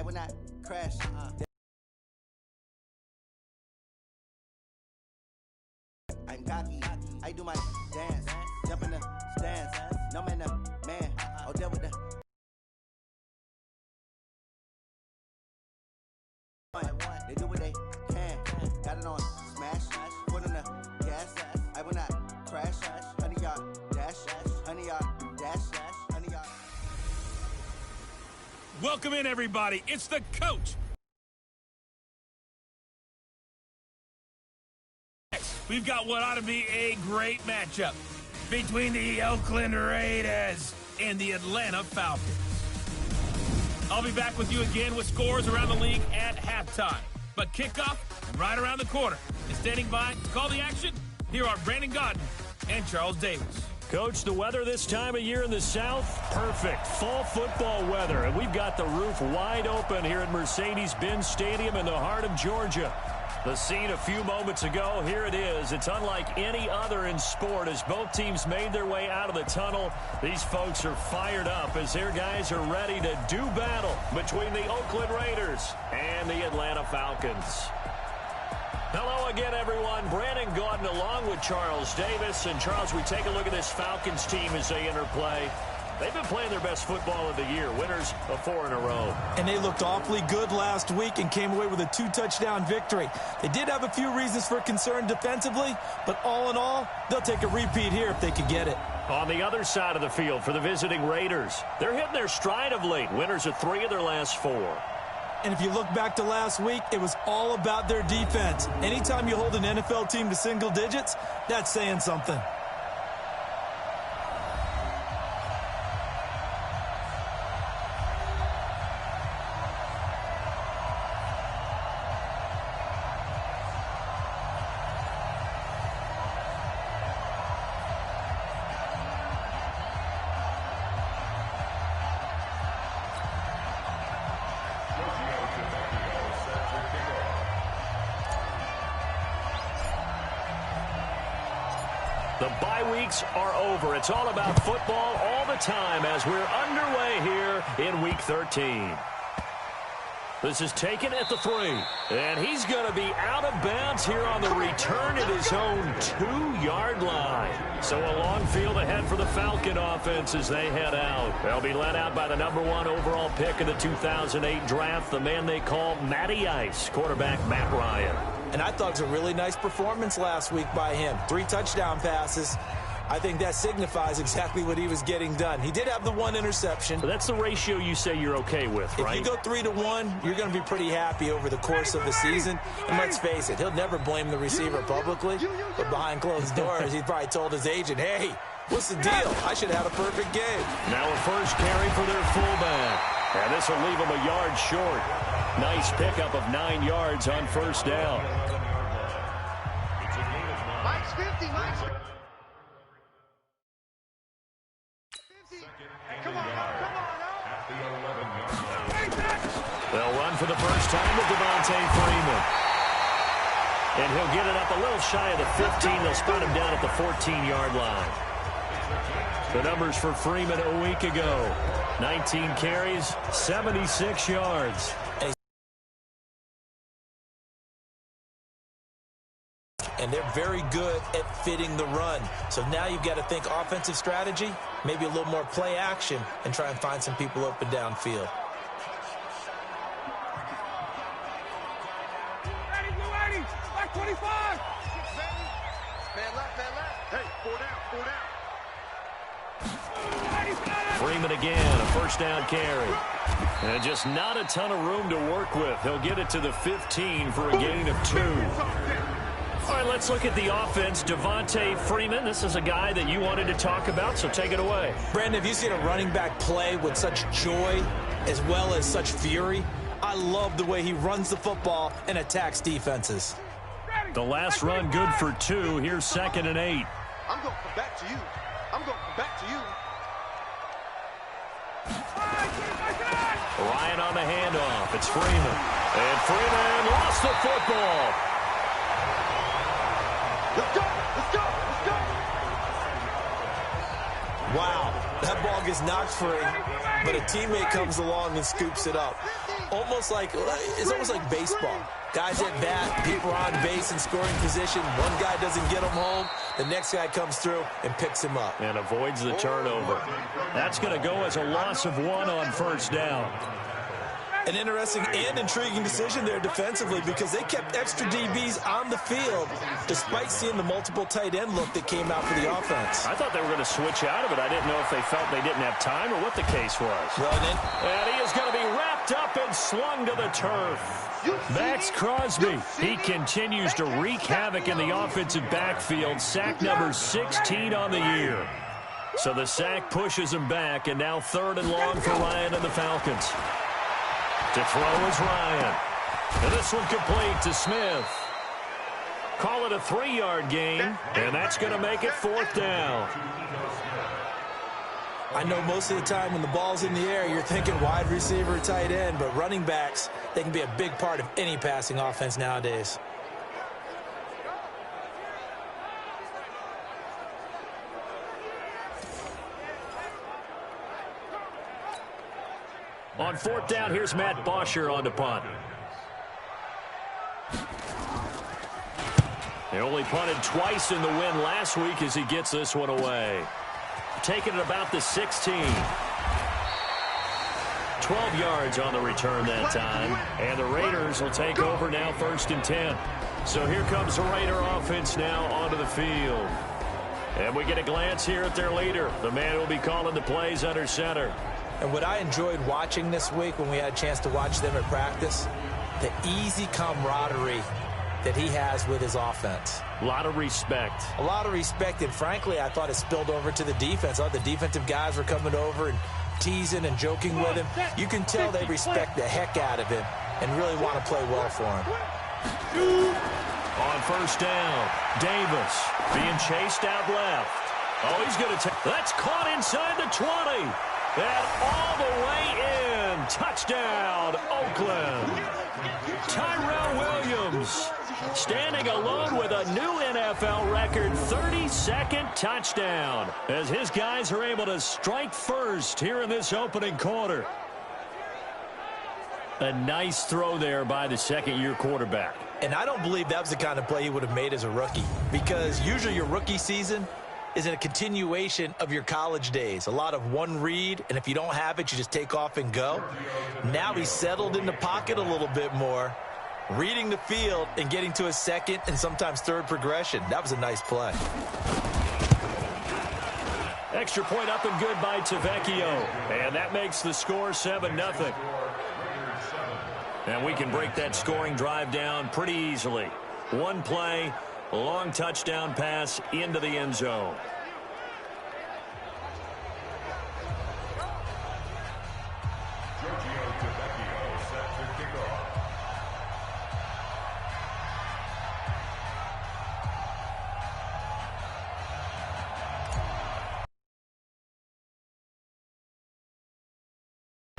will not crash. I'm cocky. I do my dance. Jump in the stands. No man, man. Oh, deal with the. They do what they can. Got it on smash. Put on the gas. I will not crash. 100-yard dash. 100-yard dash. 100-yard. Welcome in, everybody. It's the coach. We've got what ought to be a great matchup between the Oakland Raiders and the Atlanta Falcons. I'll be back with you again with scores around the league at halftime. But kickoff right around the corner. And standing by to call the action, here are Brandon Godden and Charles Davis. Coach, the weather this time of year in the South, perfect. Fall football weather. And we've got the roof wide open here at Mercedes-Benz Stadium in the heart of Georgia. The scene a few moments ago, here it is. It's unlike any other in sport as both teams made their way out of the tunnel. These folks are fired up as their guys are ready to do battle between the Oakland Raiders and the Atlanta Falcons. Hello again, everyone. Brandon Gaudin along with Charles Davis. And, Charles, we take a look at this Falcons team as they enter play. They've been playing their best football of the year, winners of 4 in a row. And they looked awfully good last week and came away with a 2-touchdown victory. They did have a few reasons for concern defensively, but all in all, they'll take a repeat here if they could get it. On the other side of the field for the visiting Raiders, they're hitting their stride of late, winners of 3 of their last 4. And if you look back to last week, it was all about their defense. Anytime you hold an NFL team to single digits, that's saying something. The bye weeks are over. It's all about football all the time as we're underway here in Week 13. This is taken at the 3. And he's going to be out of bounds here on the return at his own 2-yard line. So a long field ahead for the Falcon offense as they head out. They'll be led out by the #1 overall pick in the 2008 draft, the man they call Matty Ice, quarterback Matt Ryan. And I thought it was a really nice performance last week by him. 3 touchdown passes. I think that signifies exactly what he was getting done. He did have the 1 interception. So that's the ratio you say you're okay with, right? If you go 3-to-1, you're going to be pretty happy over the course of the season. And let's face it, he'll never blame the receiver publicly. But behind closed doors, he probably told his agent, hey, what's the deal? I should have had a perfect game. Now a first carry for their fullback. And this will leave him a yard short. Nice pickup of 9 yards on first down. Mike's 50, Mike's 50. Come on, They'll run for the first time with Devontae Freeman. And he'll get it up a little shy of the 15. They'll spot him down at the 14-yard line. The numbers for Freeman a week ago. 19 carries, 76 yards. And they're very good at fitting the run. So now you've got to think offensive strategy, maybe a little more play action, and try and find some people open downfield. Ready, blue 80, back 25. Man left, man left. Hey, 4 down. Freeman again, a first down carry. And just not a ton of room to work with. He'll get it to the 15 for a gain of 2. All right, let's look at the offense. Devontae Freeman, this is a guy that you wanted to talk about, so take it away. Brandon, have you seen a running back play with such joy as well as such fury? I love the way he runs the football and attacks defenses. The last run good for 2. Here's 2nd and 8. I'm going to come back to you. I'm going to come back to you. Ryan on the handoff. It's Freeman. And Freeman lost the football. Let's go, let's go, let's go. Wow, that ball gets knocked free. but a teammate comes along and scoops it up. It's almost like baseball. Guys at bat, people are on base in scoring position. One guy doesn't get him home. The next guy comes through and picks him up. And avoids the turnover. That's going to go as a loss of 1 on first down. An interesting and intriguing decision there defensively because they kept extra DBs on the field despite seeing the multiple tight end look that came out for the offense. I thought they were going to switch out of it. I didn't know if they felt they didn't have time or what the case was. And he is going to be wrapped up and slung to the turf. Max Crosby, he continues to wreak havoc in the offensive backfield. Sack number 16 on the year. So the sack pushes him back, and now 3rd and long for Ryan and the Falcons. To throw is Ryan. And this one complete to Smith. Call it a 3-yard gain, and that's going to make it 4th down. I know most of the time when the ball's in the air, you're thinking wide receiver, tight end, but running backs, they can be a big part of any passing offense nowadays. On 4th down, here's Matt Bosher on the punt. They only punted twice in the win last week as he gets this one away. Taking it about the 16. 12 yards on the return that time. And the Raiders will take over now 1st and 10. So here comes the Raider offense now onto the field. And we get a glance here at their leader, the man who will be calling the plays under center. And what I enjoyed watching this week when we had a chance to watch them at practice, the easy camaraderie that he has with his offense. A lot of respect. A lot of respect, and frankly, I thought it spilled over to the defense. I thought the defensive guys were coming over and teasing and joking with him. You can tell they respect the heck out of him and really want to play well for him. On 1st down, Davis being chased out left. Oh, he's going to take. That's caught inside the 20. And all the way in. Touchdown, Oakland. Tyrell Williams standing alone with a new NFL record 32nd touchdown as his guys are able to strike first here in this opening quarter. A nice throw there by the 2nd-year quarterback. And I don't believe that was the kind of play he would have made as a rookie, because usually your rookie season is a continuation of your college days. A lot of one read, and if you don't have it, you just take off and go. Now he's settled in the pocket a little bit more, reading the field and getting to a 2nd and sometimes 3rd progression. That was a nice play. Extra point up and good by Tavecchio. And that makes the score 7-0. And we can break that scoring drive down pretty easily. One play, a long touchdown pass into the end zone.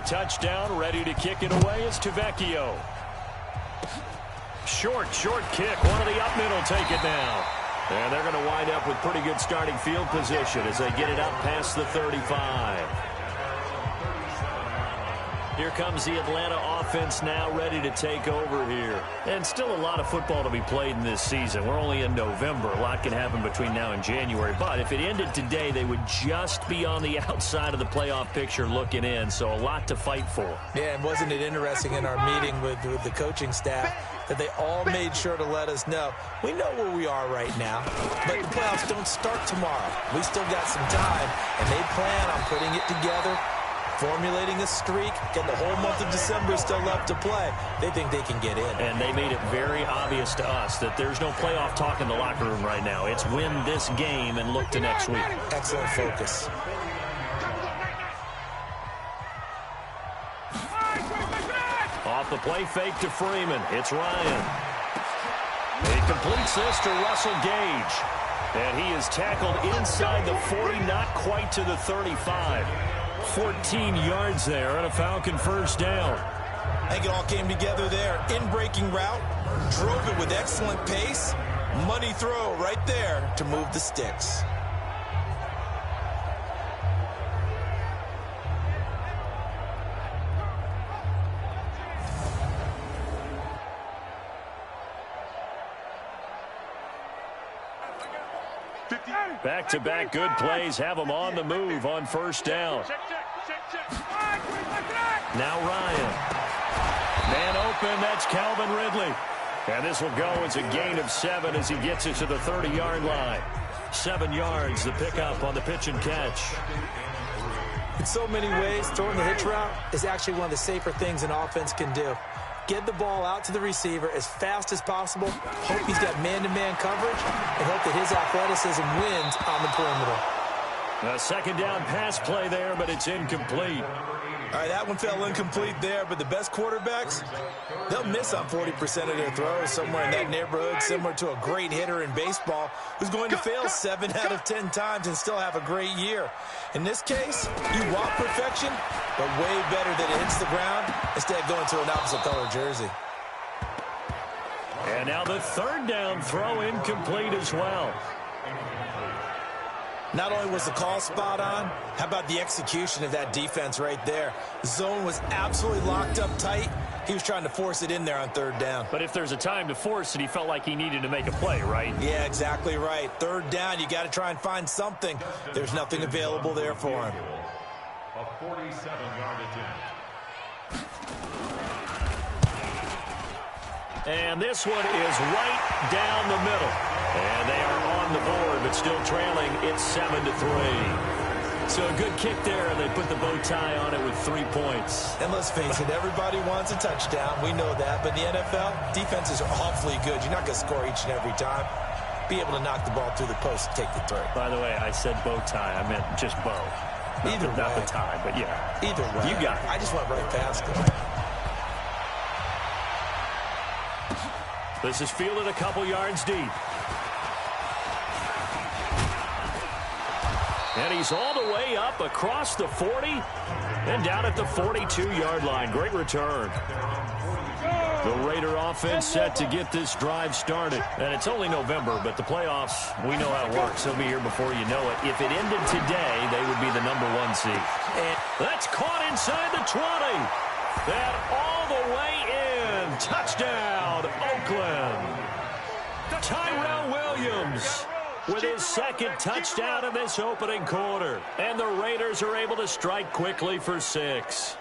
Touchdown, ready to kick it away is Tavecchio. Short kick. One of the up mid will take it now. And they're going to wind up with pretty good starting field position as they get it up past the 35. Here comes the Atlanta offense now ready to take over here. And still a lot of football to be played in this season. We're only in November. A lot can happen between now and January. But if it ended today, they would just be on the outside of the playoff picture looking in. So a lot to fight for. Yeah, and wasn't it interesting in our meeting with the coaching staff that they all made sure to let us know, we know where we are right now, but the playoffs don't start tomorrow. We still got some time, and they plan on putting it together, formulating a streak, getting the whole month of December still left to play. They think they can get in. And they made it very obvious to us that there's no playoff talk in the locker room right now. It's win this game and look to next week. Excellent focus. Off the play fake to Freeman. It's Ryan. He completes this to Russell Gage. And he is tackled inside the 40, not quite to the 35. 14 yards there and a Falcon first down. I think it all came together there. In-breaking route, drove it with excellent pace. Money throw right there to move the sticks. Back-to-back good plays have them on the move on first down. Now Ryan. Man open, that's Calvin Ridley. And this will go as a gain of 7 as he gets it to the 30-yard line. 7 yards, the pickup on the pitch and catch. In so many ways, throwing the hitch route is actually one of the safer things an offense can do. Get the ball out to the receiver as fast as possible, hope he's got man-to-man coverage, and hope that his athleticism wins on the perimeter. A second down pass play there, but it's incomplete. All right, that one fell incomplete there, but the best quarterbacks, they'll miss on 40% of their throws, somewhere in that neighborhood, similar to a great hitter in baseball who's going to fail 7 out of 10 times and still have a great year. In this case, you want perfection, but way better that it hits the ground instead of going to an opposite color jersey. And now the third down throw incomplete as well. Not only was the call spot on, how about the execution of that defense right there? The zone was absolutely locked up tight. He was trying to force it in there on third down. But if there's a time to force it, he felt like he needed to make a play, right? Yeah, exactly right. Third down, you got to try and find something. There's nothing available there for him. A 47-yard attempt. And this one is right down the middle. And they are on the board, but still trailing. It's 7-3. So a good kick there, and they put the bow tie on it with 3 points. And let's face it, everybody wants a touchdown. We know that. But in the NFL, defenses are awfully good. You're not going to score each and every time. Be able to knock the ball through the post and take the throw. By the way, I said bow tie. I meant just bow. Not the tie, but yeah. Either way. You got it. I just went right past it. This is fielded a couple yards deep. And he's all the way up across the 40 and down at the 42-yard line. Great return. The Raider offense set to get this drive started. And it's only November, but the playoffs, we know how it works. They'll be here before you know it. If it ended today, they would be the #1 seed. And that's caught inside the 20. And all the way in. Touchdown, Oakland. Tyrell Williams with his second touchdown in this opening quarter. And the Raiders are able to strike quickly for 6.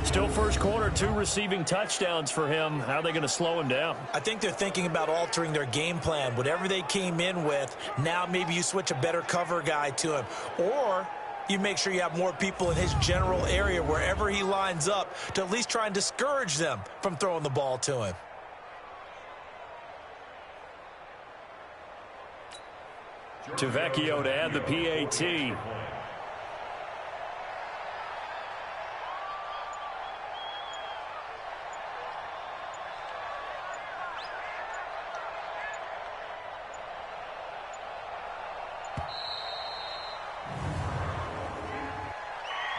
Still first quarter, 2 receiving touchdowns for him. How are they going to slow him down? I think they're thinking about altering their game plan. Whatever they came in with, now maybe you switch a better cover guy to him. Or you make sure you have more people in his general area wherever he lines up to at least try and discourage them from throwing the ball to him. Tavecchio to add the PAT.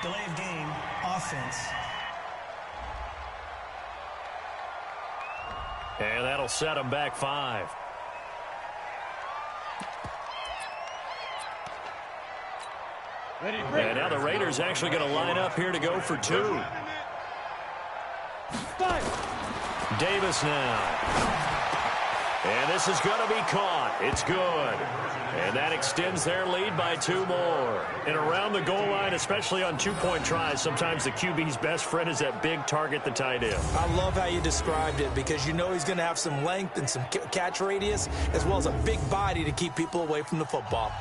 Delay of game, offense. And that'll set him back 5. And now the Raiders actually going to line up here to go for 2. Davis now. And this is going to be caught. It's good. And that extends their lead by 2 more. And around the goal line, especially on 2-point tries, sometimes the QB's best friend is that big target, the tight end. I love how you described it because you know he's going to have some length and some catch radius as well as a big body to keep people away from the football.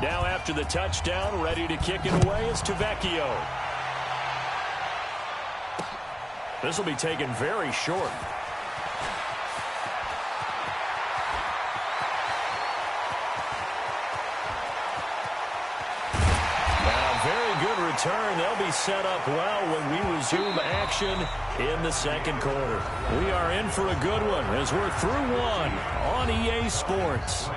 Now after the touchdown, ready to kick it away is Tavecchio. This will be taken very short. Now, very good return. They'll be set up well when we resume action in the second quarter. We are in for a good one as we're through 1 on EA Sports.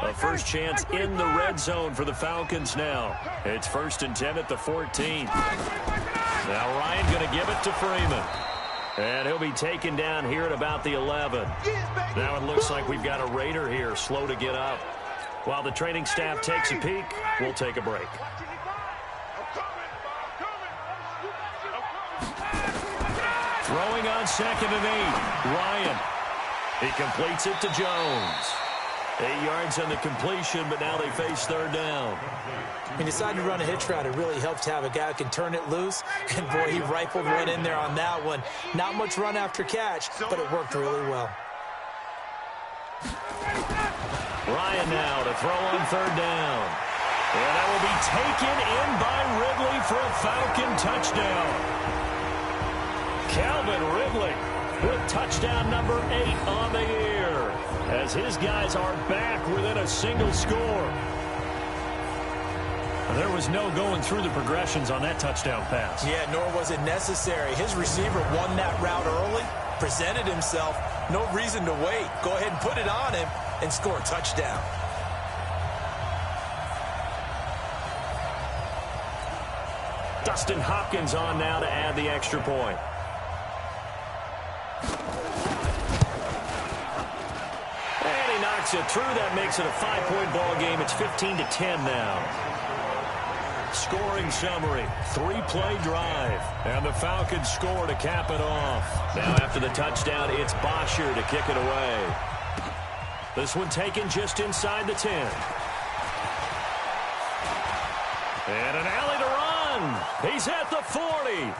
A first chance in the red zone for the Falcons now. It's 1st and 10 at the 14. Now Ryan going to give it to Freeman. And he'll be taken down here at about the 11. Now it looks like we've got a Raider here, slow to get up. While the training staff takes a peek, we'll take a break. Throwing on 2nd and 8. Ryan. He completes it to Jones. 8 yards on the completion, but now they face 3rd down. He decided to run a hitch route. It really helps to have a guy who can turn it loose. And, boy, he rifled one in there on that one. Not much run after catch, but it worked really well. Ryan now to throw on 3rd down. And that will be taken in by Ridley for a Falcon touchdown. Calvin Ridley with touchdown number 8 on the year, as his guys are back within a single score. There was no going through the progressions on that touchdown pass. Yeah, nor was it necessary. His receiver won that route early, presented himself, no reason to wait. Go ahead and put it on him and score a touchdown. Dustin Hopkins on now to add the extra point. And he knocks it through. That makes it a 5-point ball game. It's 15-10 now. Scoring summary, 3-play drive, and the Falcons score to cap it off. Now after the touchdown, it's Bosher to kick it away. This one taken just inside the 10. And an alley to run. He's at the 40,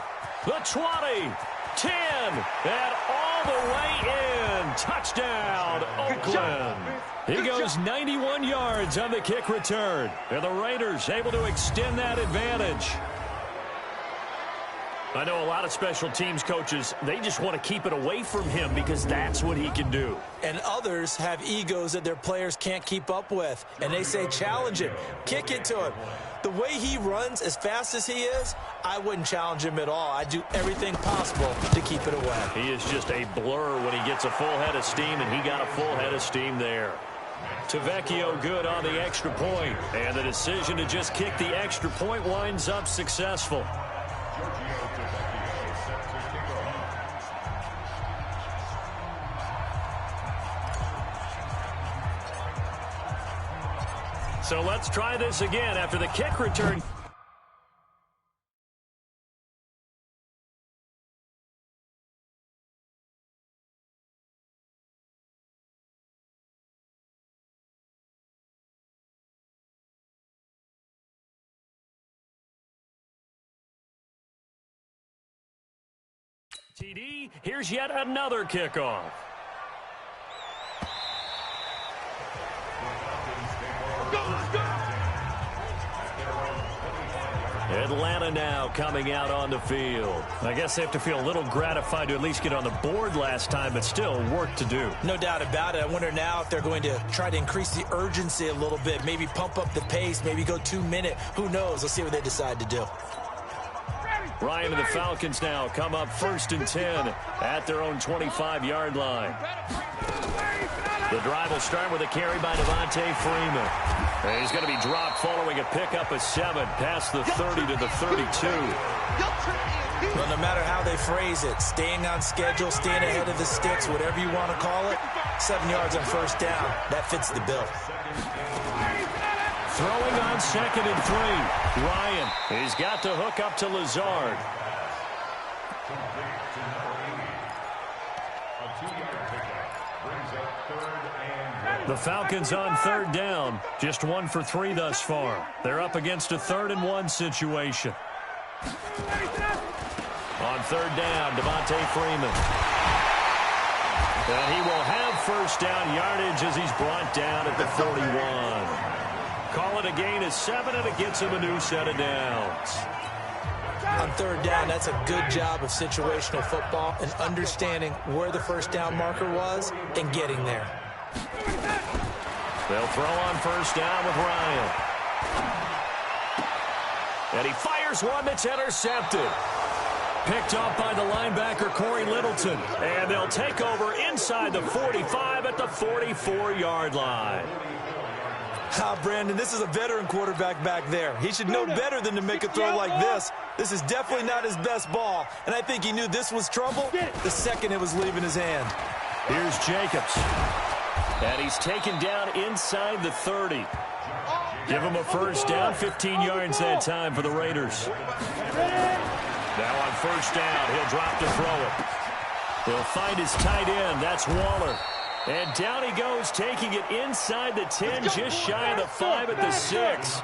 the 20, 10, and all the way in. Touchdown, Oakland. He goes 91 yards on the kick return. And the Raiders able to extend that advantage. I know a lot of special teams coaches, they just want to keep it away from him because that's what he can do. And others have egos that their players can't keep up with. And they say, challenge him, kick it to him. The way he runs as fast as he is, I wouldn't challenge him at all. I'd do everything possible to keep it away. He is just a blur when he gets a full head of steam, and he got a full head of steam there. Tavecchio good on the extra point, and the decision to just kick the extra point winds up successful. So let's try this again after the kick return. TD, here's yet another kickoff. Atlanta now coming out on the field. I guess they have to feel a little gratified to at least get on the board last time, but still work to do. No doubt about it. I wonder now if they're going to try to increase the urgency a little bit, maybe pump up the pace, maybe go 2-minute. Who knows? Let's see what they decide to do. Ryan and the Falcons now come up 1st and 10 at their own 25-yard line. The drive will start with a carry by Devontae Freeman. And he's going to be dropped following a pickup of 7 past the 30 to the 32. Well, no matter how they phrase it, staying on schedule, staying ahead of the sticks, whatever you want to call it, 7 yards on 1st down, that fits the bill. Throwing on 2nd and 3. Ryan, he's got to hook up to Lazard. The Falcons on 3rd down, just 1 for 3 thus far. They're up against a 3rd and 1 situation. On 3rd down, Devontae Freeman. And he will have 1st down yardage as he's brought down at the 41. Call it a gain of 7, and it gets him a new set of downs. On 3rd down, that's a good job of situational football and understanding where the 1st down marker was and getting there. They'll throw on 1st down with Ryan. And he fires one that's intercepted. Picked off by the linebacker, Corey Littleton. And they'll take over inside the 45 at the 44-yard line. Brandon, this is a veteran quarterback back there. He should know better than to make a throw like this. This is definitely not his best ball, and I think he knew this was trouble the second it was leaving his hand. Here's Jacobs. And he's taken down inside the 30. Give him a first down, 15 yards that time for the Raiders. Now on first down, he'll drop to throw it. He'll find his tight end. That's Waller. And down he goes, taking it inside the 10, just shy of the 5 at the 6.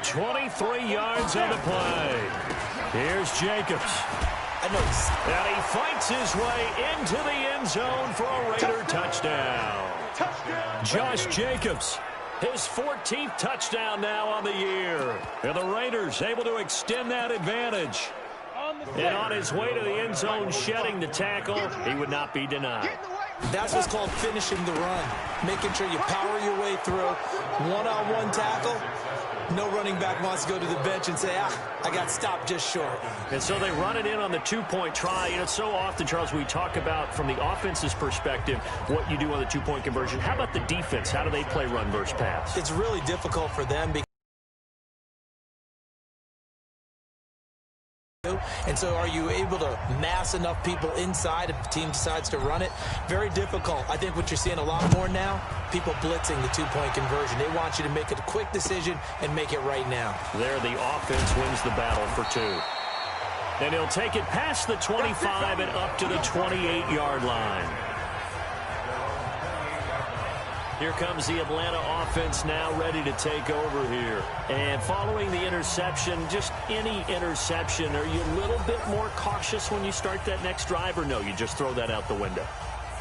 23 yards on the play. Here's Jacobs. And he fights his way into the end zone for a Raider touchdown. Josh Jacobs, his 14th touchdown now on the year. And the Raiders able to extend that advantage. And on his way to the end zone, shedding the tackle, he would not be denied. That's what's called finishing the run. Making sure you power your way through. One-on-one tackle. No running back wants to go to the bench and say, I got stopped just short. And so they run it in on the two-point try. You know, so often, Charles, we talk about from the offense's perspective what you do on the two-point conversion. How about the defense? How do they play run versus pass? It's really difficult for them because and so are you able to mass enough people inside if the team decides to run it? Very difficult. I think what you're seeing a lot more now, people blitzing the two-point conversion. They want you to make a quick decision and make it right now. There, the offense wins the battle for 2. And he'll take it past the 25 and up to the 28-yard line. Here comes the Atlanta offense now ready to take over here. And following the interception, just any interception, are you a little bit more cautious when you start that next drive, or no, you just throw that out the window?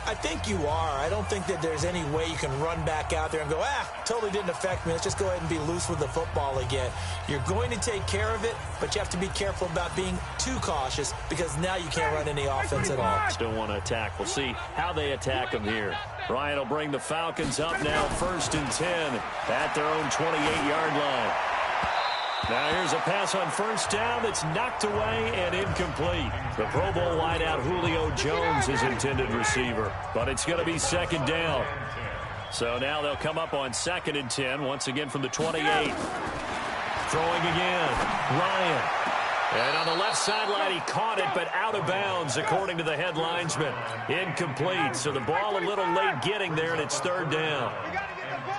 I think you are. I don't think that there's any way you can run back out there and go, totally didn't affect me. Let's just go ahead and be loose with the football again. You're going to take care of it, but you have to be careful about being too cautious because now you can't run any offense at all. Still want to attack. We'll see how they attack them here. Ryan will bring the Falcons up now, 1st and 10 at their own 28-yard line. Now here's a pass on first down that's knocked away and incomplete. The Pro Bowl wideout Julio Jones is intended receiver, but it's going to be 2nd down. So now they'll come up on 2nd and 10, once again from the 28. Throwing again, Ryan. And on the left sideline, he caught it, but out of bounds, according to the head linesman. Incomplete, so the ball a little late getting there, and it's 3rd down.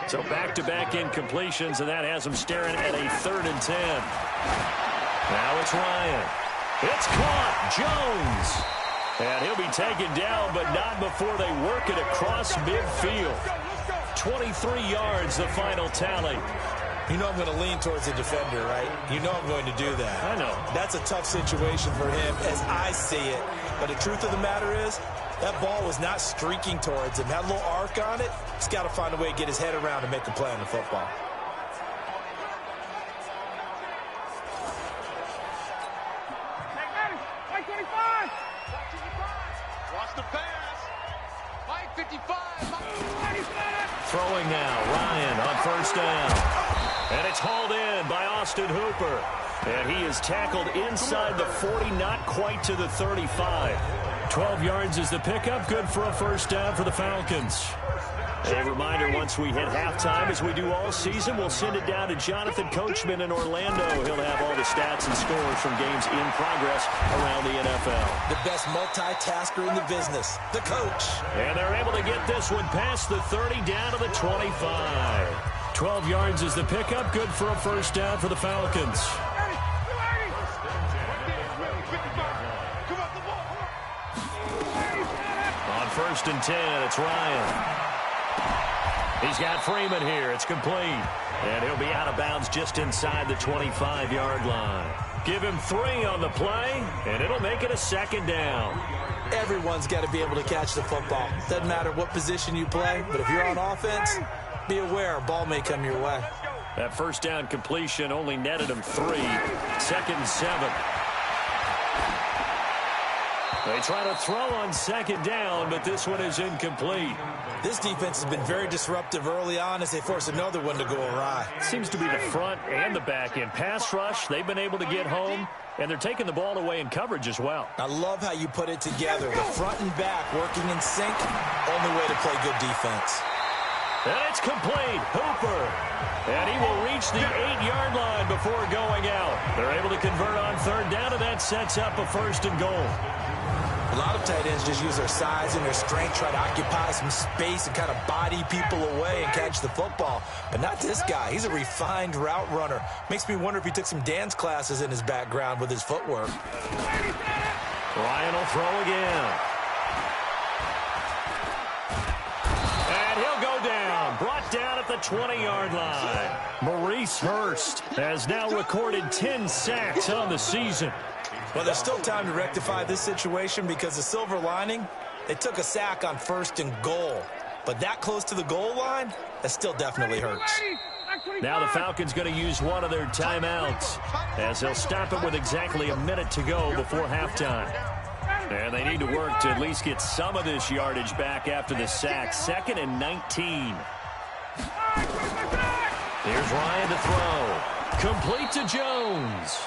So back-to-back incompletions, and that has them staring at a 3rd and 10. Now it's Ryan. It's caught. Jones. And he'll be taken down, but not before they work it across midfield. 23 yards, the final tally. You know I'm going to lean towards the defender, right? You know I'm going to do that. I know. That's a tough situation for him as I see it. But the truth of the matter is, that ball was not streaking towards him. Had a little arc on it. He's got to find a way to get his head around and make a play on the football. Mike 25. Watch the pass. Mike 55. Throwing now, Ryan on first down. And it's hauled in by Austin Hooper. And he is tackled inside the 40, not quite to the 35. 12 yards is the pickup, good for a first down for the Falcons. A reminder, once we hit halftime, as we do all season, we'll send it down to Jonathan Coachman in Orlando. He'll have all the stats and scores from games in progress around the NFL. The best multitasker in the business, the coach. And they're able to get this one past the 30 down to the 25. 12 yards is the pickup, good for a first down for the Falcons. On 1st and 10, it's Ryan. He's got Freeman here. It's complete. And he'll be out of bounds just inside the 25-yard line. Give him 3 on the play, and it'll make it a 2nd down. Everyone's got to be able to catch the football. Doesn't matter what position you play, but if you're on offense, be aware a ball may come your way. That first down completion only netted him 3. 2nd and 7. They try to throw on 2nd down, but this one is incomplete. This defense has been very disruptive early on as they force another one to go awry. Seems to be the front and the back end. Pass rush, they've been able to get home, and they're taking the ball away in coverage as well. I love how you put it together. The front and back working in sync, only way to play good defense. And it's complete. Hooper. And he will reach the 8-yard line before going out. They're able to convert on third down, and that sets up a 1st and goal. A lot of tight ends just use their size and their strength, try to occupy some space and kind of body people away and catch the football. But not this guy. He's a refined route runner. Makes me wonder if he took some dance classes in his background with his footwork. Ryan will throw again. And he'll go down. Brought down at the 20-yard line. Maurice Hurst has now recorded 10 sacks on the season. Well, there's still time to rectify this situation because the silver lining, they took a sack on 1st and goal. But that close to the goal line, that still definitely hurts. Now the Falcons going to use one of their timeouts as they'll stop it with exactly a minute to go before halftime. And they need to work to at least get some of this yardage back after the sack. 2nd and 19. Here's Ryan to throw. Complete to Jones.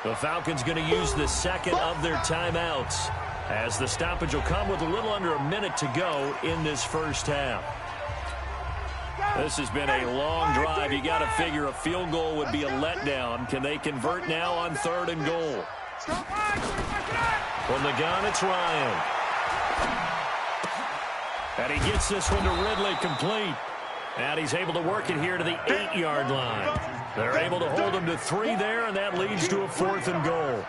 The Falcons going to use the 2nd of their timeouts as the stoppage will come with a little under a minute to go in this first half. This has been a long drive. You got to figure a field goal would be a letdown. Can they convert now on 3rd and goal? From the gun, it's Ryan. And he gets this one to Ridley complete. And he's able to work it here to the 8-yard line. They're able to hold him to 3 there, and that leads to a 4th and goal.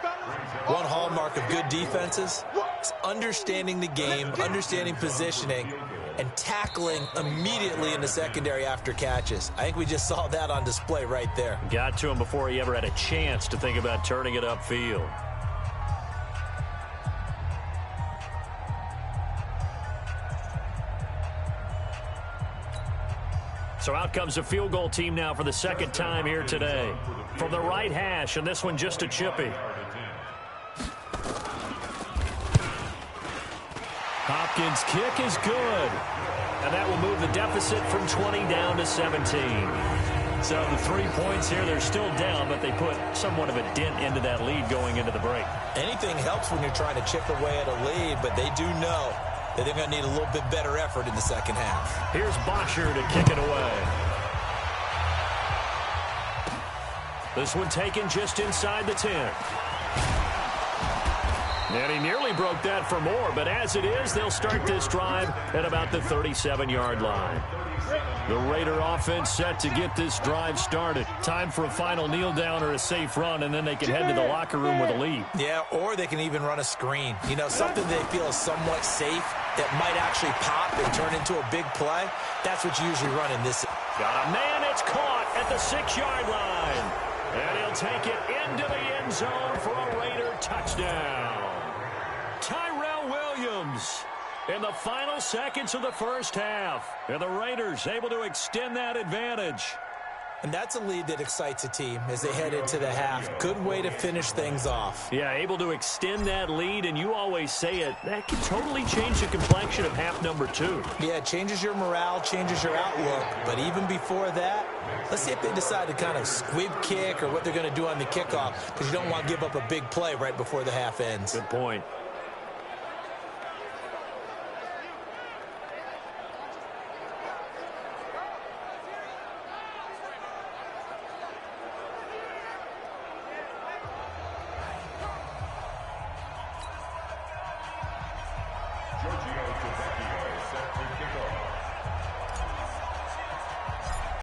One hallmark of good defenses is understanding the game, understanding positioning, and tackling immediately in the secondary after catches. I think we just saw that on display right there. Got to him before he ever had a chance to think about turning it upfield. So out comes the field goal team now for the 2nd time here today. From the right hash, and this one just a chippy. Hopkins' kick is good. And that will move the deficit from 20 down to 17. So the 3 points here, they're still down, but they put somewhat of a dent into that lead going into the break. Anything helps when you're trying to chip away at a lead, but they do know that they're going to need a little bit better effort in the second half. Here's Bosher to kick it away. This one taken just inside the 10. And he nearly broke that for more, but as it is, they'll start this drive at about the 37-yard line. The Raider offense set to get this drive started. Time for a final kneel down or a safe run, and then they can head to the locker room with a lead. Yeah, or they can even run a screen. You know, something they feel is somewhat safe that might actually pop and turn into a big play. That's what you usually run in this. Got a man, it's caught at the 6-yard line. And he'll take it into the end zone for a Raider touchdown. Tyrell Williams in the final seconds of the first half. And the Raiders able to extend that advantage. And that's a lead that excites a team as they head into the half. Good way to finish things off. Yeah, able to extend that lead, and you always say it, that can totally change the complexion of half number 2. Yeah, it changes your morale, changes your outlook. But even before that, let's see if they decide to kind of squib kick or what they're going to do on the kickoff, because you don't want to give up a big play right before the half ends. Good point.